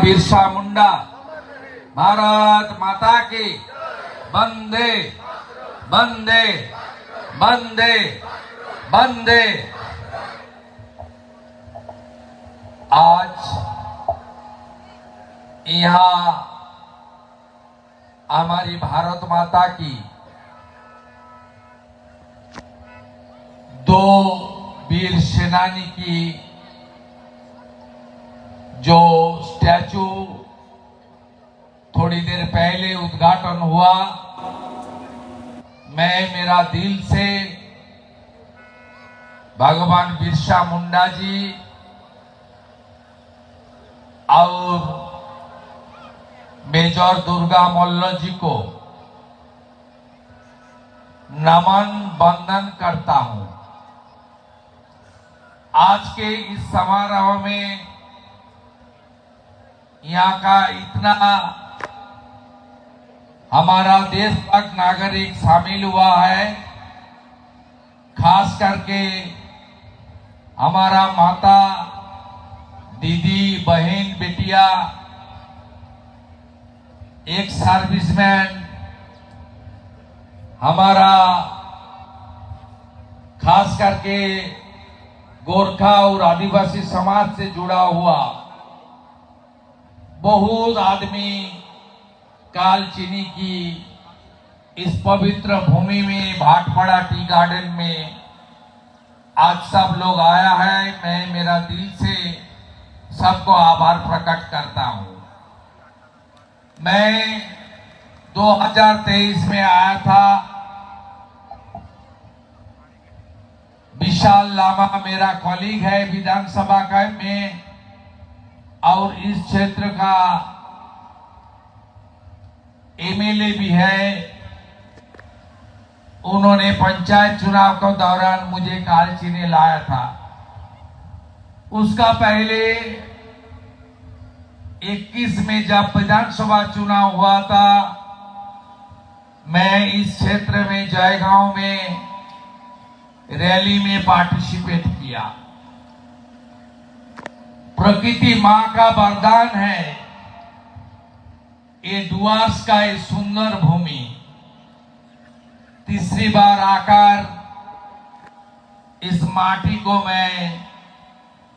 बिरसा मुंडा, भारत माता की वंदे वंदे वंदे वंदे। आज यहाँ हमारी भारत माता की दो वीर सेनानी की जो स्टैचू थोड़ी देर पहले उद्घाटन हुआ, मैं मेरा दिल से भगवान बिरसा मुंडा जी और मेजर दुर्गा मल्ल जी को नमन वंदन करता हूं। आज के इस समारोह में यहाँ का इतना हमारा देशभक्त नागरिक शामिल हुआ है, खास करके हमारा माता, दीदी, बहन, बेटिया, एक सर्विसमैन, हमारा खास करके गोरखा और आदिवासी समाज से जुड़ा हुआ बहुत आदमी कालचिनी की इस पवित्र भूमि में भाटपाड़ा टी गार्डन में आज सब लोग आया है। मैं मेरा दिल से सबको आभार प्रकट करता हूं। मैं 2023 में आया था। विशाल लामा मेरा कॉलीग है विधानसभा का में और इस क्षेत्र का एमएलए भी है। उन्होंने पंचायत चुनाव के दौरान मुझे कालचिनी लाया था। उसका पहले 21 में जब विधानसभा चुनाव हुआ था, मैं इस क्षेत्र में जयगांव में रैली में पार्टिसिपेट किया। प्रकृति मां का वरदान है ये डुआर्स का ये सुंदर भूमि। तीसरी बार आकर इस माटी को मैं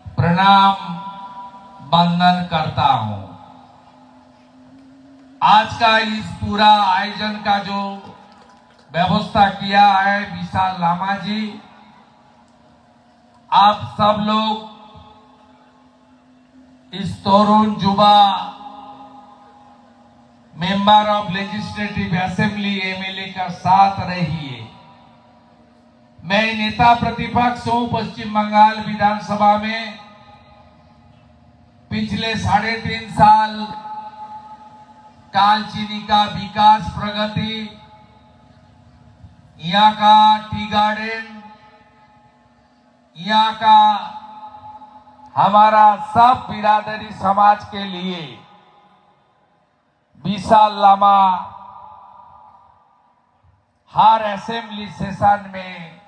प्रणाम वंदन करता हूं। आज का इस पूरा आयोजन का जो व्यवस्था किया है विशाल लामा जी, आप सब लोग इस तरुण युवा member of legislative assembly MLA का साथ रहिए। मैं नेता प्रतिपक्ष हूं पश्चिम बंगाल विधानसभा में। पिछले 3.5 साल कालचिनी का विकास प्रगति, यहाँ का टी गार्डन, यहाँ का हमारा सब बिरादरी समाज के लिए विशाल लामा हर असेंबली सेशन में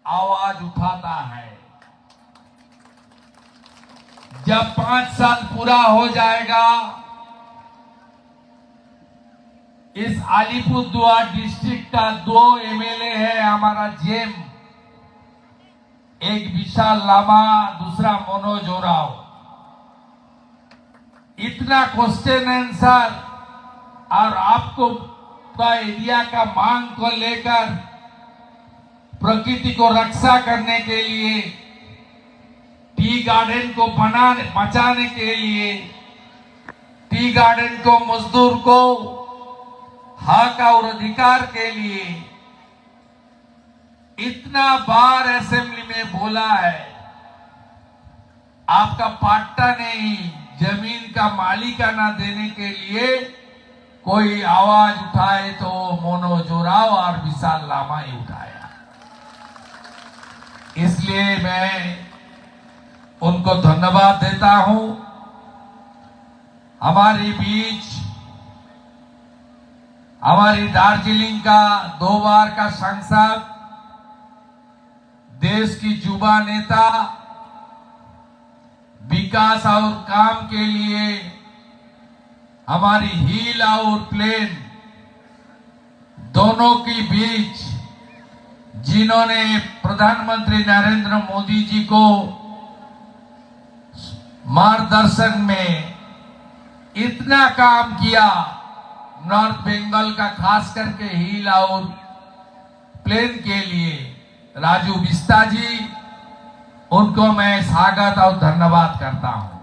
आवाज उठाता है। जब 5 साल पूरा हो जाएगा, इस अलीपुरद्वार डिस्ट्रिक्ट का 2 एमएलए है हमारा जेम, एक विशाल लामा, दूसरा मनोज ओराव। इतना क्वेश्चन आंसर और आपको का एरिया का मांग को लेकर प्रकृति को रक्षा करने के लिए, टी गार्डन को बचाने के लिए, टी गार्डन को मजदूर को हक और अधिकार के लिए इतना बार असेंबली में बोला है। आपका पट्टा नहीं, जमीन का मालिकाना देने के लिए कोई आवाज उठाए तो मनोज ओराव और विशाल लामा ही उठाया। इसलिए मैं उनको धन्यवाद देता हूं। हमारे बीच हमारी दार्जिलिंग का 2 बार का सांसद, देश की युवा नेता, विकास और काम के लिए हमारी हील और प्लेन दोनों के बीच जिन्होंने प्रधानमंत्री नरेंद्र मोदी जी को मार्गदर्शन में इतना काम किया, नॉर्थ बंगाल का खास करके हील और प्लेन के लिए राजू बिस्ता जी, उनको मैं स्वागत और धन्यवाद करता हूं।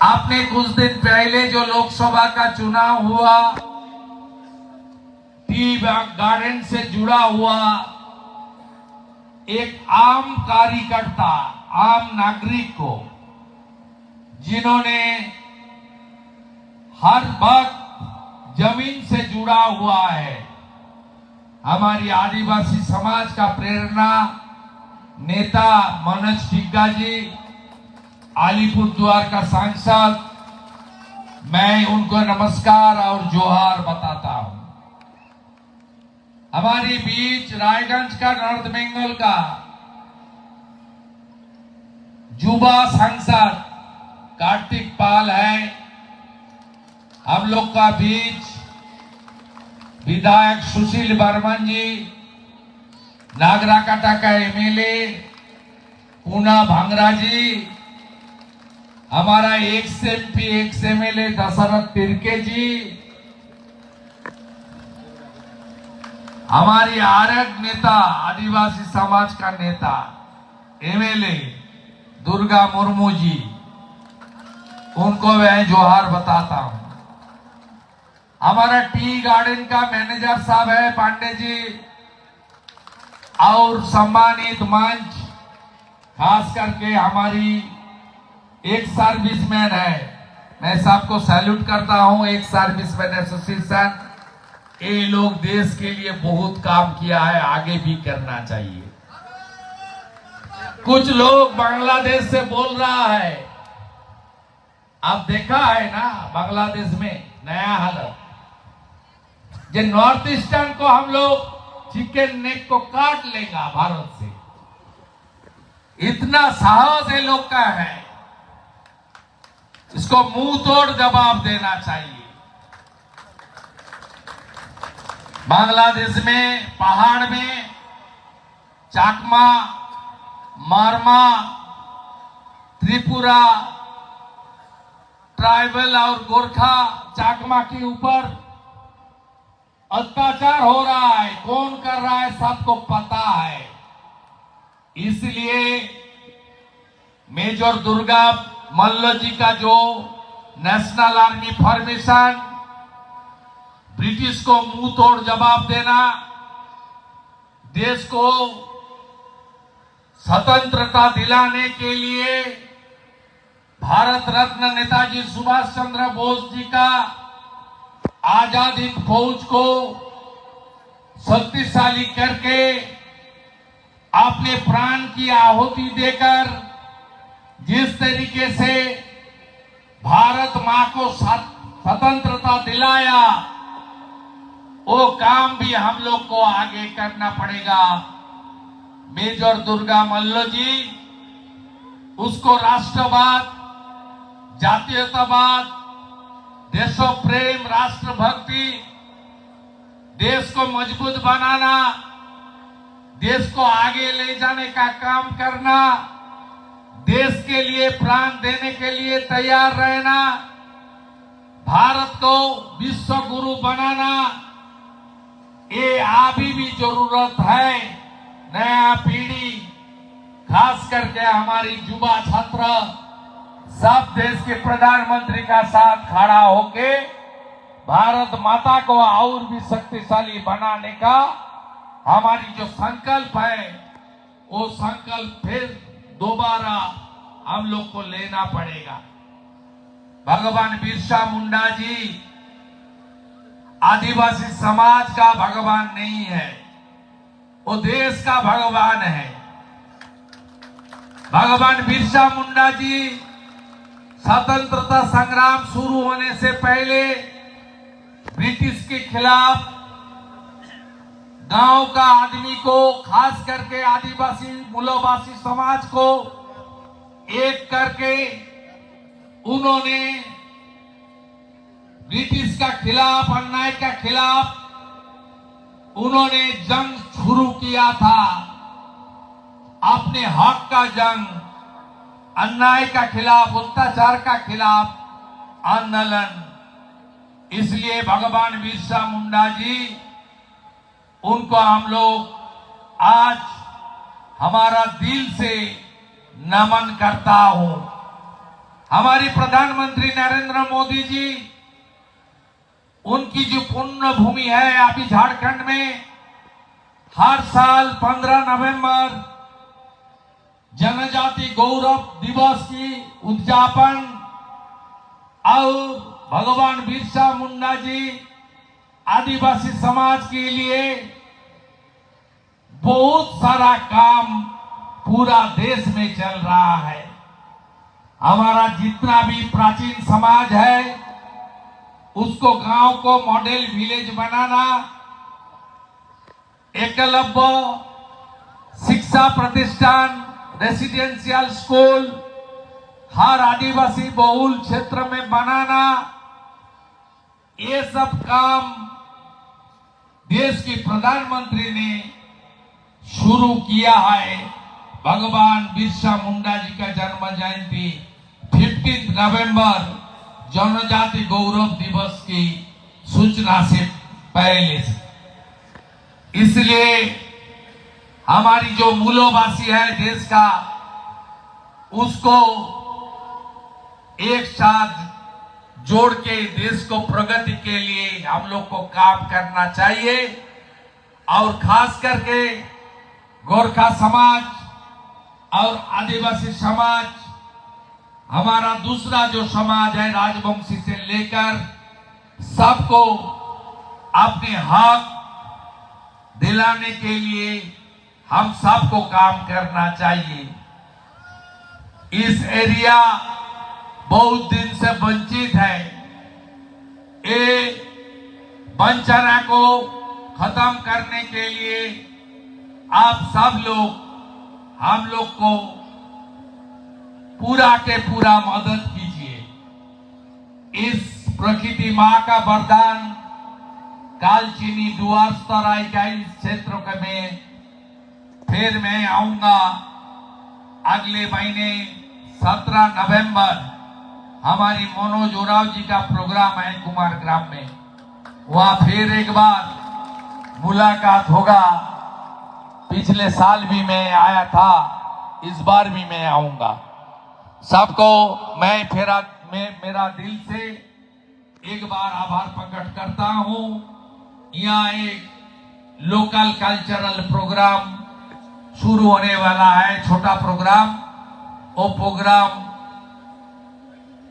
आपने कुछ दिन पहले जो लोकसभा का चुनाव हुआ, टी गार्डन से जुड़ा हुआ एक आम कार्यकर्ता, आम नागरिक को, जिन्होंने हर वक्त जमीन से जुड़ा हुआ है, हमारी आदिवासी समाज का प्रेरणा नेता मनोज टिग्गा जी, अलीपुरद्वार का सांसद, मैं उनको नमस्कार और जोहार बताता हूं। हमारे बीच रायगंज का, नॉर्थ बंगाल का युवा सांसद कार्तिक पाल है। हम लोग का बीच विधायक सुशील बर्मन जी, नागराकाटा का एमएलए पूना भांगरा जी, हमारा ex MP ex MLA Dashrath Tirkey ji, हमारी आरग नेता, आदिवासी समाज का नेता एमएलए दुर्गा मुर्मू जी, उनको मैं जोहार बताता हूं। हमारा टी गार्डन का मैनेजर साहब है पांडे जी, और सम्मानित मंच, खास करके हमारी एक सर्विसमैन है, मैं सबको सैल्यूट करता हूं, एक सर्विसमैन एसोसिएशन। ये लोग देश के लिए बहुत काम किया है, आगे भी करना चाहिए। कुछ लोग बांग्लादेश से बोल रहा है, आप देखा है ना बांग्लादेश में नया हालत, जो नॉर्थ ईस्टर्न को हम लोग चिकन नेक को काट लेगा भारत से, इतना साहस ये लोग का है। इसको मुंह तोड़ जवाब देना चाहिए। बांग्लादेश में पहाड़ में चाकमा, मारमा, त्रिपुरा ट्राइबल और गोरखा चाकमा के ऊपर अत्याचार हो रहा है। कौन कर रहा है सबको पता है। इसलिए मेजर दुर्गा मल्ल जी का जो नेशनल आर्मी फॉर्मेशन, ब्रिटिश को मुंह तोड़ जवाब देना, देश को स्वतंत्रता दिलाने के लिए भारत रत्न नेताजी सुभाष चंद्र बोस जी का आजादी फौज को शक्तिशाली करके अपने प्राण की आहुति देकर जिस तरीके से भारत मां को स्वतंत्रता दिलाया, वो काम भी हम लोग को आगे करना पड़ेगा। मेजर दुर्गा मल्ल जी, उसको राष्ट्रवाद, जातीयतावाद, देशो प्रेम, राष्ट्रभक्ति, देश को मजबूत बनाना, देश को आगे ले जाने का काम करना, देश के लिए प्राण देने के लिए तैयार रहना, भारत को विश्व गुरु बनाना, ये अभी भी जरूरत है। नया पीढ़ी, खास करके हमारी युवा छात्र, सब देश के प्रधानमंत्री का साथ खड़ा होके भारत माता को और भी शक्तिशाली बनाने का हमारी जो संकल्प है, वो संकल्प फिर दोबारा हम लोग को लेना पड़ेगा। भगवान बिरसा मुंडा जी आदिवासी समाज का भगवान नहीं है, वो देश का भगवान है। भगवान बिरसा मुंडा जी स्वतंत्रता संग्राम शुरू होने से पहले ब्रिटिश के खिलाफ गांव का आदमी को, खास करके आदिवासी मूलवासी समाज को एक करके उन्होंने इसका खिलाफ, अन्याय का खिलाफ उन्होंने जंग शुरू किया था, अपने हक का जंग, अन्याय का खिलाफ, अत्याचार का खिलाफ आंदोलन। इसलिए भगवान बिरसा मुंडा जी, उनको हम लोग आज हमारा दिल से नमन करता हूं। हमारी प्रधानमंत्री नरेंद्र मोदी जी, उनकी जो पुण्य भूमि है अभी झारखंड में, हर साल 15 नवंबर जनजाति गौरव दिवस की उद्यापन और भगवान बिरसा मुंडा जी आदिवासी समाज के लिए बहुत सारा काम पूरा देश में चल रहा है। हमारा जितना भी प्राचीन समाज है, उसको गांव को मॉडल विलेज बनाना, एकलव्य शिक्षा प्रतिष्ठान, रेसिडेंशियल स्कूल हर आदिवासी बहुल क्षेत्र में बनाना, ये सब काम देश के प्रधानमंत्री ने शुरू किया है। भगवान बिरसा मुंडा जी का जन्म जयंती 15 नवंबर जनजाति गौरव दिवस की सूचना से पहले से। इसलिए हमारी जो मूलवासी है देश का, उसको एक साथ जोड़ के देश को प्रगति के लिए हम लोग को काम करना चाहिए। और खास करके गोरखा समाज और आदिवासी समाज, हमारा दूसरा जो समाज है राजवंशी से लेकर, सबको अपने हक दिलाने के लिए हम सबको काम करना चाहिए। इस एरिया बहुत दिन से वंचित है। ये वंचना को खत्म करने के लिए आप सब लोग हम लोग को पूरा के पूरा मदद कीजिए। इस प्रकृति मां का वरदान कालचिनी डुअर्स तराई का इस क्षेत्र में फिर मैं आऊंगा। अगले महीने 17 नवंबर हमारी मनोज उरांव जी का प्रोग्राम है कुमार ग्राम में, वहां फिर एक बार मुलाकात होगा। पिछले साल भी मैं आया था, इस बार भी मैं आऊंगा। सबको मैं मेरा दिल से एक बार आभार प्रकट करता हूं। यहाँ एक लोकल कल्चरल प्रोग्राम शुरू होने वाला है, छोटा प्रोग्राम। वो प्रोग्राम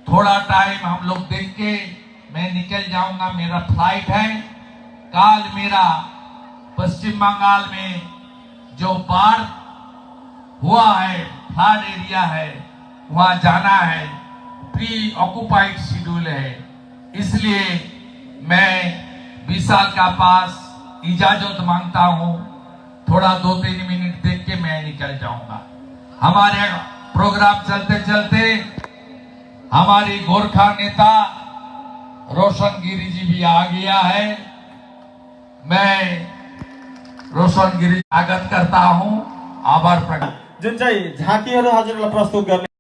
थोड़ा टाइम हम लोग देख के मैं निकल जाऊंगा, मेरा फ्लाइट है। कल मेरा पश्चिम बंगाल में जो बाढ़ हुआ है, फ्लड एरिया है, वहां जाना है। प्री ऑक्युपाइड शेड्यूल है, इसलिए मैं विशाल का पास इजाजत मांगता हूं। थोड़ा 2-3 मिनट देख के मैं निकल जाऊंगा। हमारे प्रोग्राम चलते चलते हमारी गोरखा नेता रोशन गिरी जी भी आ गया है। मैं रोशन गिरी स्वागत करता हूं, आभार प्रकट। जुन चाहिँ झाँकीहरू हजुरलाई प्रस्तुत गर्ने